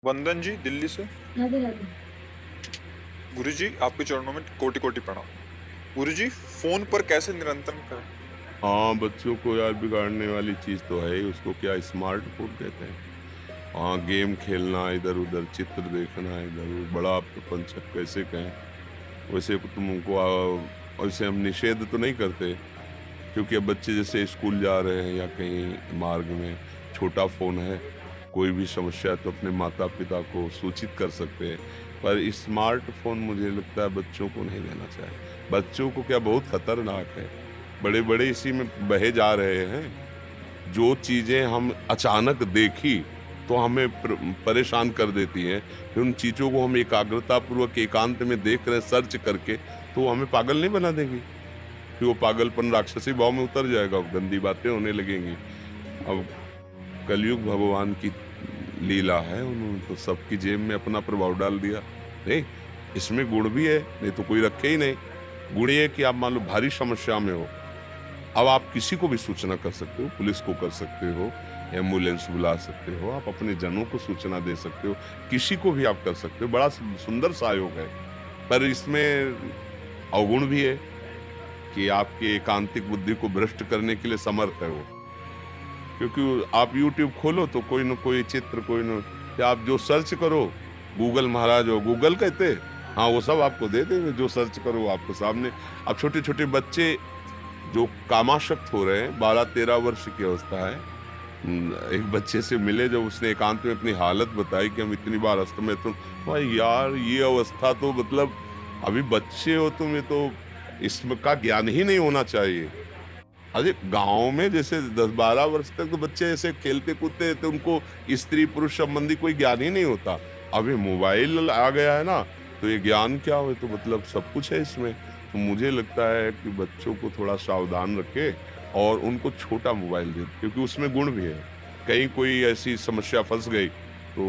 वंदन जी दिल्ली से। राधे राधे। गुरुजी आपके चरणों में कोटि कोटि प्रणाम। गुरुजी फोन पर कैसे निरंतर करें? हाँ, बच्चों को यार बिगाड़ने वाली चीज़ तो है ही, उसको क्या स्मार्टफ़ोन कहते हैं। हाँ, गेम खेलना, इधर-उधर चित्र देखना, इधर बड़ा प्रपंचक कैसे कहें। वैसे तुमको वैसे हम निषेध तो नहीं करते, क्योंकि अब बच्चे जैसे स्कूल जा रहे हैं या कहीं मार्ग में छोटा फ़ोन है, कोई भी समस्या है तो अपने माता-पिता को सूचित कर सकते हैं। पर स्मार्टफ़ोन मुझे लगता है बच्चों को नहीं देना चाहिए। बच्चों को क्या बहुत खतरनाक है, बड़े-बड़े इसी में बहे जा रहे हैं। जो चीज़ें हम अचानक देखी तो हमें परेशान कर देती हैं, फिर उन चीज़ों को हम एकाग्रतापूर्वक एकांत में देख रहे हैं सर्च करके, तो वो हमें पागल नहीं बना देंगी? फिर वो पागलपन राक्षसी भाव में उतर जाएगा, गंदी बातें होने लगेंगी। अब कलयुग भगवान की लीला है, उन्होंने तो सबकी जेब में अपना प्रभाव डाल दिया। नहीं, इसमें गुण भी है, नहीं तो कोई रखे ही नहीं। गुण ये कि आप मान लो भारी समस्या में हो, अब आप किसी को भी सूचना कर सकते हो, पुलिस को कर सकते हो, एम्बुलेंस बुला सकते हो, आप अपने जनों को सूचना दे सकते हो, किसी को भी आप कर सकते हो, बड़ा सुंदर सहयोग है। पर इसमें अवगुण भी है कि आपके एकांतिक बुद्धि को भ्रष्ट करने के लिए समर्थ है वो। क्योंकि आप YouTube खोलो तो कोई न कोई चित्र, कोई न, या आप जो सर्च करो, गूगल महाराज हो, गूगल कहते, हाँ वो सब आपको दे देंगे, जो सर्च करो वो आपको सामने। अब छोटे-छोटे बच्चे जो कामासक्त हो रहे हैं, 12-13 वर्ष की अवस्था है। एक बच्चे से मिले जब उसने एकांत में अपनी हालत बताई कि हम इतनी बार अस्त में, तो भाई यार ये अवस्था तो मतलब अभी बच्चे हो तुम, ये तो इसका ज्ञान ही नहीं होना चाहिए। अरे गाँव में जैसे 10-12 वर्ष तक तो बच्चे ऐसे खेलते कूदते तो उनको स्त्री पुरुष संबंधी कोई ज्ञान ही नहीं होता। अभी मोबाइल आ गया है ना, तो ये ज्ञान क्या हो, तो मतलब सब कुछ है इसमें। तो मुझे लगता है कि बच्चों को थोड़ा सावधान रखें और उनको छोटा मोबाइल दें, क्योंकि उसमें गुण भी है। कहीं कोई ऐसी समस्या फँस गई तो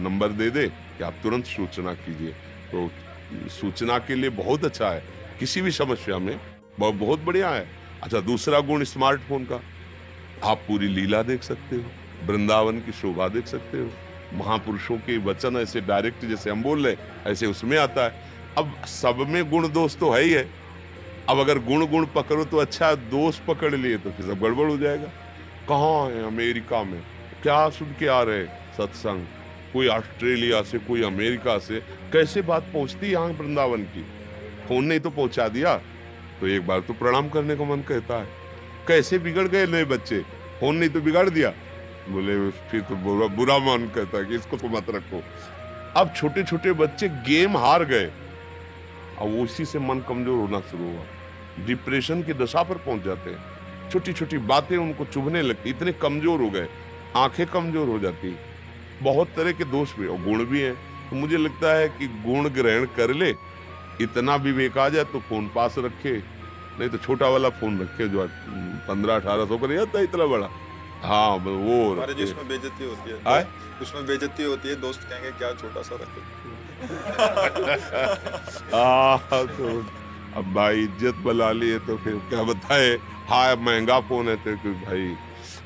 नंबर दे दे कि आप तुरंत सूचना कीजिए। तो सूचना के लिए बहुत अच्छा है, किसी भी समस्या में बहुत बढ़िया है। अच्छा, दूसरा गुण स्मार्टफ़ोन का, आप पूरी लीला देख सकते हो, वृंदावन की शोभा देख सकते हो, महापुरुषों के वचन ऐसे डायरेक्ट जैसे हम बोल रहे हैं, ऐसे उसमें आता है। अब सब में गुण दोष तो है ही है। अब अगर गुण पकड़ो तो अच्छा, दोष पकड़ लिए तो फिर सब गड़बड़ हो जाएगा। कहाँ है? अमेरिका में। क्या सुन के आ रहे सत्संग? कोई ऑस्ट्रेलिया से, कोई अमेरिका से, कैसे बात पहुंचती यहाँ वृंदावन की? फोन नहीं तो पहुंचा दिया, तो एक बार तो प्रणाम करने का मन कहता है। कैसे बिगड़ गए नए बच्चे, फोन नहीं तो बिगाड़ दिया, बोले फिर तो बुरा मन कहता है कि इसको तो मत रखो। अब छोटे छोटे बच्चे गेम हार गए, अब उसी से मन कमजोर होना शुरू हुआ, डिप्रेशन की दशा पर पहुंच जाते हैं। छोटी छोटी बातें उनको चुभने लगती, इतने कमजोर हो गए, आंखें कमजोर हो जाती। बहुत तरह के दोष भी और गुण भी हैं। तो मुझे लगता है कि गुण ग्रहण कर ले, इतना विवेक आ जाए तो फोन पास रखे, नहीं तो छोटा वाला फोन रखे जो 1500-1800 का नहीं आता इतना बड़ा। हाँ वो हमारे जी उसमें बेइज्जती होती है। आए? उसमें बेइज्जती होती है, दोस्त कहेंगे क्या छोटा सा रखे। तो अब भाई इज्जत बला लिए तो फिर क्या बताए। हाँ महंगा फोन है तो भाई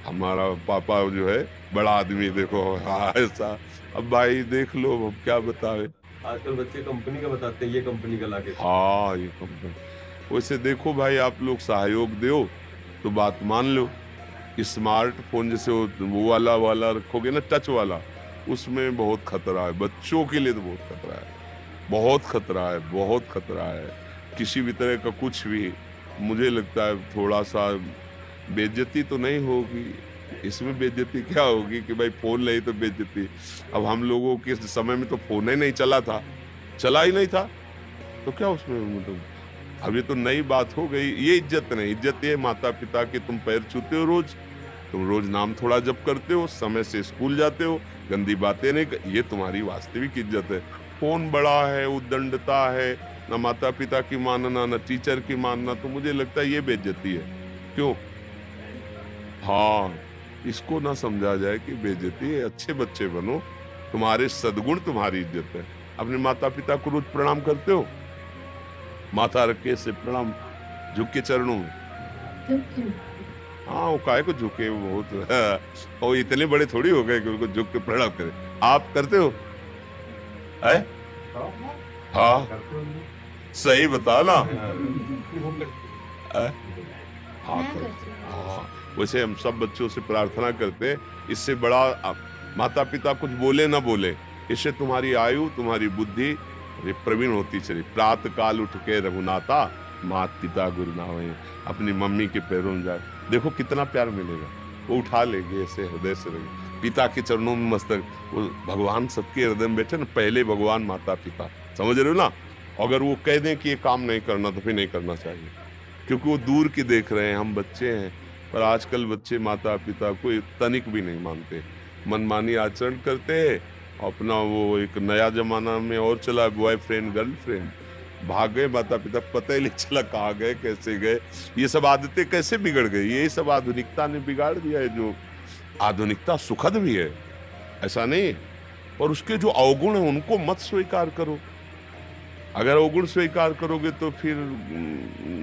हमारा पापा जो है बड़ा आदमी, देखो हाँ ऐसा। अब भाई देख लो, अब क्या बतावे। आजकल बच्चे कंपनी का बताते हैं, ये कंपनी का लाके। हाँ ये कंपनी, वैसे देखो भाई आप लोग सहयोग दो तो बात मान लो। स्मार्टफोन जैसे वो वाला रखोगे ना, टच वाला, उसमें बहुत खतरा है। बच्चों के लिए तो बहुत खतरा है, बहुत खतरा है, बहुत खतरा है। किसी भी तरह का कुछ भी, मुझे लगता है थोड़ा सा बेइज्जती तो नहीं होगी इसमें। बेइज्जती क्या होगी कि भाई फोन नहीं तो बेइज्जती। अब हम लोगों के समय में तो फोन ही नहीं चला था, चला ही नहीं था, तो क्या उसमें मतलब। अब ये तो नई बात हो गई। ये इज्जत नहीं, इज्जत ये माता पिता के तुम पैर छूते हो रोज, तुम रोज नाम थोड़ा जप करते हो, समय से स्कूल जाते हो, गंदी बातें नहीं, ये तुम्हारी वास्तविक इज्जत है। फोन बड़ा है, उद्दंडता है, ना माता पिता की मानना, ना टीचर की मानना, तो मुझे लगता है ये बेइज्जती है। क्यों? हाँ, इसको ना समझा जाए कि बेइज्जती है। अच्छे बच्चे बनो, तुम्हारे सद्गुण तुम्हारी इज्जत है। अपने माता पिता को रोज प्रणाम करते हो? माथा रख के से प्रणाम, झुक के चरणों में। हाँ वो काहे को झुके, वो बहुत और इतने बड़े थोड़ी हो गए कि उनको झुक के प्रणाम करें। आप करते हो? है? हाँ, करते होंगे। सही बता ना। वो करते है? हाँ मैं करते। करती हूँ। हाँ, वैसे हम सब बच्चों से प्रार्थना करते हैं, इससे बड़ा माता पिता कुछ बोले ना बोले, इससे तुम्हारी आयु, तुम्हारी बुद्धि ये प्रवीण होती चली। प्रातः काल उठ के रघुनाथा, मात पिता गुरु नावे, अपनी मम्मी के पैरों में जाए, देखो कितना प्यार मिलेगा। वो उठा लेंगे ऐसे हृदय से रहेंगे, पिता के चरणों में मस्तक। वो भगवान सबके हृदय में बैठे ना, पहले भगवान माता पिता, समझ रहे हो ना। अगर वो कह दें कि ये काम नहीं करना तो फिर नहीं करना चाहिए, क्योंकि वो दूर की देख रहे हैं, हम बच्चे हैं। पर आजकल बच्चे माता पिता को तनिक भी नहीं मानते, मनमानी आचरण करते हैं। अपना वो एक नया जमाना में और चला, बॉयफ्रेंड गर्लफ्रेंड, भाग गए माता पिता, पता ही नहीं चला कहाँ गए कैसे गए। ये सब आदतें कैसे बिगड़ गई, ये सब आधुनिकता ने बिगाड़ दिया है। जो आधुनिकता सुखद भी है, ऐसा नहीं, पर उसके जो अवगुण है उनको मत स्वीकार करो। अगर अवगुण स्वीकार करोगे तो फिर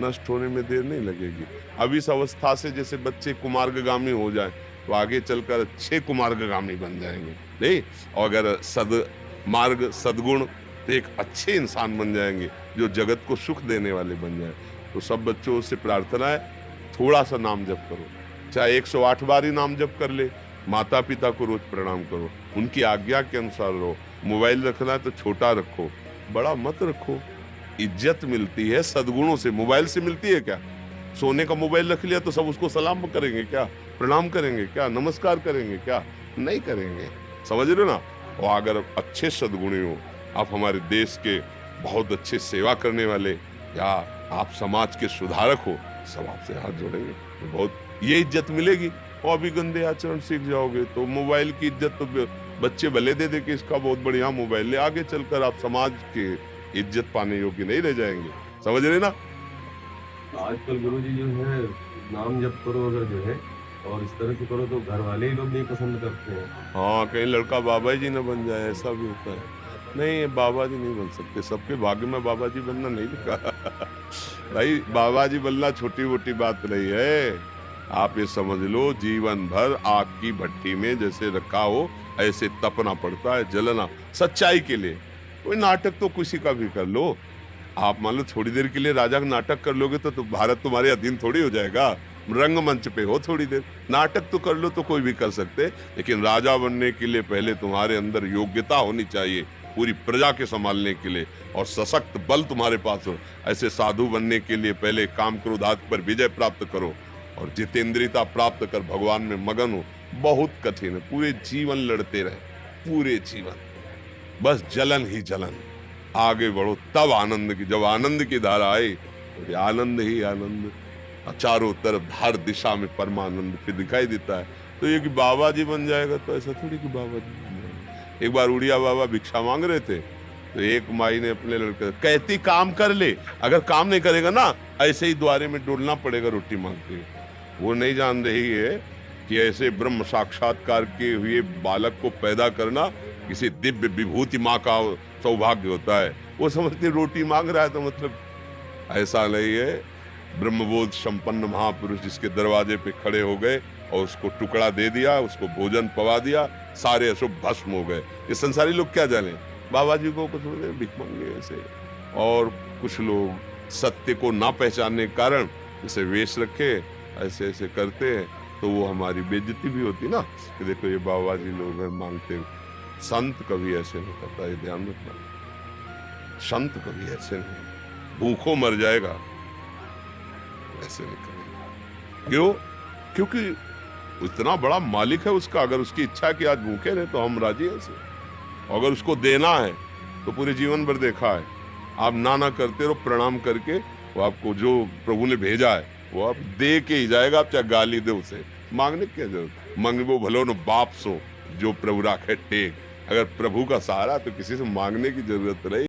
नष्ट होने में देर नहीं लगेगी। अब इस अवस्था से जैसे बच्चे कुमार्गगामी हो जाएं तो आगे चलकर अच्छे कुमार्गगामी बन जाएंगे, नहीं? और अगर सदमार्ग सदगुण तो एक अच्छे इंसान बन जाएंगे जो जगत को सुख देने वाले बन जाए। तो सब बच्चों से प्रार्थना है, थोड़ा सा नाम जप करो, चाहे 108 बार ही नाम जप कर ले। माता पिता को रोज प्रणाम करो, उनकी आज्ञा के अनुसार रहो। मोबाइल रखना है तो छोटा रखो, बड़ा मत रखो। इज्जत मिलती है सद्गुणों से, मोबाइल से मिलती है क्या? सोने का मोबाइल रख लिया तो सब उसको सलाम करेंगे क्या, प्रणाम करेंगे क्या, नमस्कार करेंगे क्या? नहीं करेंगे, समझ रहे हो ना। और अगर अच्छे सद्गुणी हो, आप हमारे देश के बहुत अच्छे सेवा करने वाले, या आप समाज के सुधारक हो, सब आपसे हाथ जोड़ेंगे तो बहुत ये इज्जत मिलेगी। और अभी गंदे आचरण सीख जाओगे तो मोबाइल की इज्जत तो बच्चे भले दे कि इसका बहुत बढ़िया मोबाइल ले, आगे चलकर आप समाज के इज्जत पाने योग्य नहीं रह जाएंगे, समझ रहे ना। आजकल गुरुजी जो है नाम जप करो अगर जो है और इस तरह से करो तो घर वाले ही लोग नहीं पसंद करते हैं। हाँ, कहीं लड़का बाबा जी न बन जाए, ऐसा भी होता है। नहीं, बाबा जी नहीं बन सकते, सबके भाग्य में बाबा जी बनना नहीं लिखा। भाई बाबा जी बनना छोटी मोटी बात नहीं है। आप ये समझ लो, जीवन भर आग की भट्टी में जैसे रखा हो ऐसे तपना पड़ता है, जलना सच्चाई के लिए। कोई नाटक तो किसी का भी कर लो। आप मान लो थोड़ी देर के लिए राजा का नाटक कर लोगे तो भारत तुम्हारे अधीन थोड़ी हो जाएगा। रंगमंच पे हो थोड़ी देर, नाटक तो कर लो तो कोई भी कर सकते, लेकिन राजा बनने के लिए पहले तुम्हारे अंदर योग्यता होनी चाहिए पूरी प्रजा के संभालने के लिए, और सशक्त बल तुम्हारे पास हो। ऐसे साधु बनने के लिए पहले काम क्रोध आदि पर विजय प्राप्त करो और जितेंद्रियता प्राप्त कर भगवान में मगन हो। बहुत कठिन है, पूरे जीवन लड़ते रहे, पूरे जीवन बस जलन ही जलन। आगे बढ़ो तब आनंद की, जब आनंद की धारा आई तो आनंद ही आनंद, चारों तरफ हर दिशा में परमानंद फिर दिखाई देता है। तो ये कि बाबा जी बन जाएगा तो ऐसा थोड़ी कि बाबा जी बन जाएगा। एक बार उड़िया बाबा भिक्षा मांग रहे थे तो एक माई ने अपने लड़के कहती काम कर ले, अगर काम नहीं करेगा ना ऐसे ही द्वारे में डोलना पड़ेगा रोटी मांगते हुए। वो नहीं जान रही है कि ऐसे ब्रह्म साक्षात्कार के हुए बालक को पैदा करना किसी दिव्य विभूति माँ का सौभाग्य होता है। वो समझते रोटी मांग रहा है तो मतलब ऐसा नहीं है। ब्रह्मबोध संपन्न महापुरुष जिसके दरवाजे पे खड़े हो गए और उसको टुकड़ा दे दिया, उसको भोजन पवा दिया, सारे अशुभ भस्म हो गए। ये संसारी लोग क्या जाने, बाबा जी को कुछ भिख मांगे ऐसे। और कुछ लोग सत्य को ना पहचानने के कारण इसे वेश रखे, ऐसे ऐसे करते हैं तो वो हमारी बेइज्जती भी होती ना कि देखो ये बाबा जी लोग हैं मांगते। संत कभी ऐसे नहीं करता, ये ध्यान रखना। संत कभी ऐसे नहीं, भूखों मर जाएगा, ऐसे नहीं करेगा। क्यों? क्योंकि इतना बड़ा मालिक है उसका। अगर उसकी इच्छा कि आज भूखे रहे तो हम राजी हैं से। अगर उसको देना है तो पूरे जीवन भर देखा है, आप ना करते रहो, प्रणाम करके वो आपको जो प्रभु ने भेजा है वो आप दे के ही जाएगा। आप चाहे गाली दे उसे, मांगने की क्या जरूरत। मंगबो भलो न बाप सो, जो प्रभु राखे टेक। अगर प्रभु का सहारा तो किसी से मांगने की जरूरत नहीं।